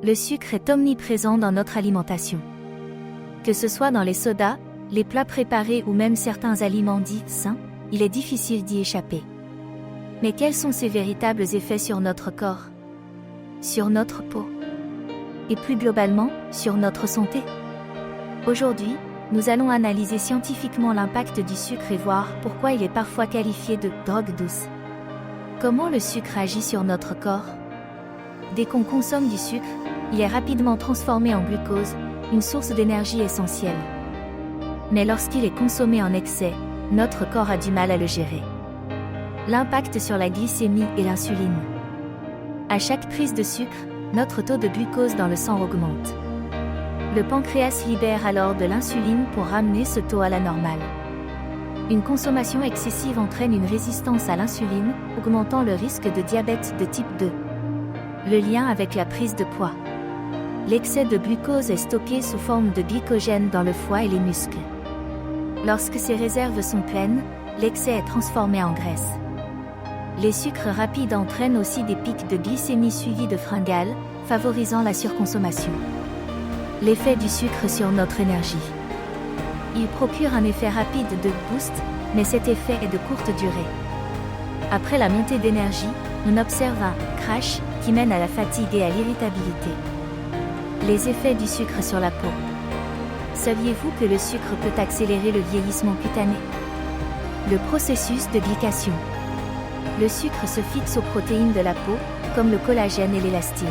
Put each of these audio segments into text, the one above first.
Le sucre est omniprésent dans notre alimentation. Que ce soit dans les sodas, les plats préparés ou même certains aliments dits sains, il est difficile d'y échapper. Mais quels sont ses véritables effets sur notre corps? Sur notre peau? Et plus globalement, sur notre santé? Aujourd'hui, nous allons analyser scientifiquement l'impact du sucre et voir pourquoi il est parfois qualifié de drogue douce. Comment le sucre agit sur notre corps? Dès qu'on consomme du sucre, il est rapidement transformé en glucose, une source d'énergie essentielle. Mais lorsqu'il est consommé en excès, notre corps a du mal à le gérer. L'impact sur la glycémie et l'insuline. À chaque prise de sucre, notre taux de glucose dans le sang augmente. Le pancréas libère alors de l'insuline pour ramener ce taux à la normale. Une consommation excessive entraîne une résistance à l'insuline, augmentant le risque de diabète de type 2. Le lien avec la prise de poids. L'excès de glucose est stocké sous forme de glycogène dans le foie et les muscles. Lorsque ces réserves sont pleines, l'excès est transformé en graisse. Les sucres rapides entraînent aussi des pics de glycémie suivis de fringales, favorisant la surconsommation. L'effet du sucre sur notre énergie. Il procure un effet rapide de boost, mais cet effet est de courte durée. Après la montée d'énergie, on observe un crash qui mène à la fatigue et à l'irritabilité. Les effets du sucre sur la peau. Saviez-vous que le sucre peut accélérer le vieillissement cutané? Le processus de glycation. Le sucre se fixe aux protéines de la peau, comme le collagène et l'élastine.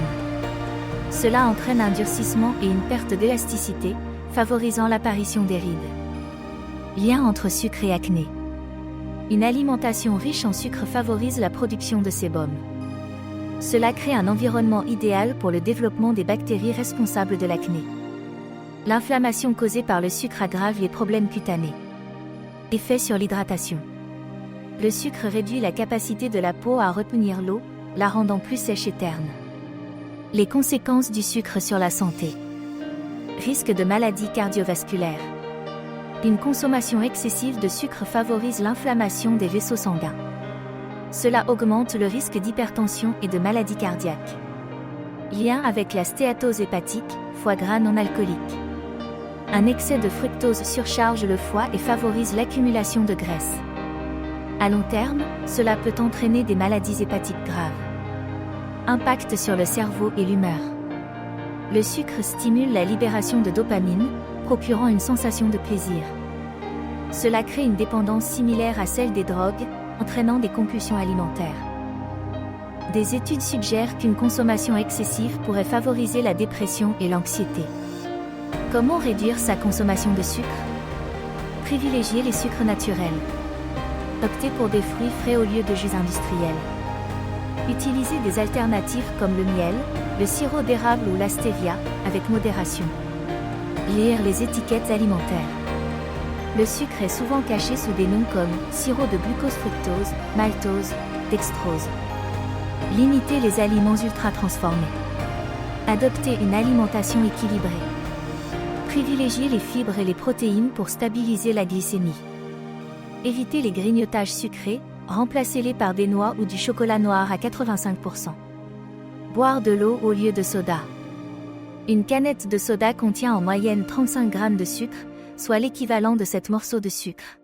Cela entraîne un durcissement et une perte d'élasticité, favorisant l'apparition des rides. Lien entre sucre et acné. Une alimentation riche en sucre favorise la production de sébum. Cela crée un environnement idéal pour le développement des bactéries responsables de l'acné. L'inflammation causée par le sucre aggrave les problèmes cutanés. Effet sur l'hydratation. Le sucre réduit la capacité de la peau à retenir l'eau, la rendant plus sèche et terne. Les conséquences du sucre sur la santé. Risque de maladies cardiovasculaires. Une consommation excessive de sucre favorise l'inflammation des vaisseaux sanguins. Cela augmente le risque d'hypertension et de maladies cardiaques. Lien avec la stéatose hépatique, foie gras non alcoolique. Un excès de fructose surcharge le foie et favorise l'accumulation de graisse. À long terme, cela peut entraîner des maladies hépatiques graves. Impact sur le cerveau et l'humeur. Le sucre stimule la libération de dopamine, procurant une sensation de plaisir. Cela crée une dépendance similaire à celle des drogues, entraînant des compulsions alimentaires. Des études suggèrent qu'une consommation excessive pourrait favoriser la dépression et l'anxiété. Comment réduire sa consommation de sucre? Privilégier les sucres naturels. Optez pour des fruits frais au lieu de jus industriels. Utilisez des alternatives comme le miel, le sirop d'érable ou la stevia, avec modération. Lire les étiquettes alimentaires. Le sucre est souvent caché sous des noms comme sirop de glucose-fructose, maltose, dextrose. Limitez les aliments ultra-transformés. Adoptez une alimentation équilibrée. Privilégiez les fibres et les protéines pour stabiliser la glycémie. Évitez les grignotages sucrés, remplacez-les par des noix ou du chocolat noir à 85%. Boire de l'eau au lieu de soda. Une canette de soda contient en moyenne 35 g de sucre, soit l'équivalent de 7 morceaux de sucre.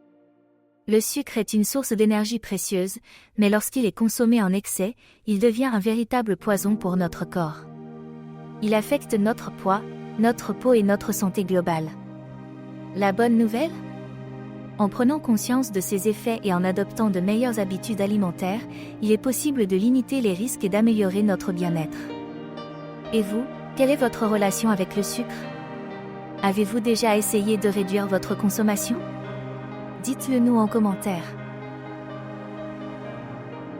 Le sucre est une source d'énergie précieuse, mais lorsqu'il est consommé en excès, il devient un véritable poison pour notre corps. Il affecte notre poids, notre peau et notre santé globale. La bonne nouvelle? En prenant conscience de ces effets et en adoptant de meilleures habitudes alimentaires, il est possible de limiter les risques et d'améliorer notre bien-être. Et vous, quelle est votre relation avec le sucre? Avez-vous déjà essayé de réduire votre consommation? Dites-le nous en commentaire.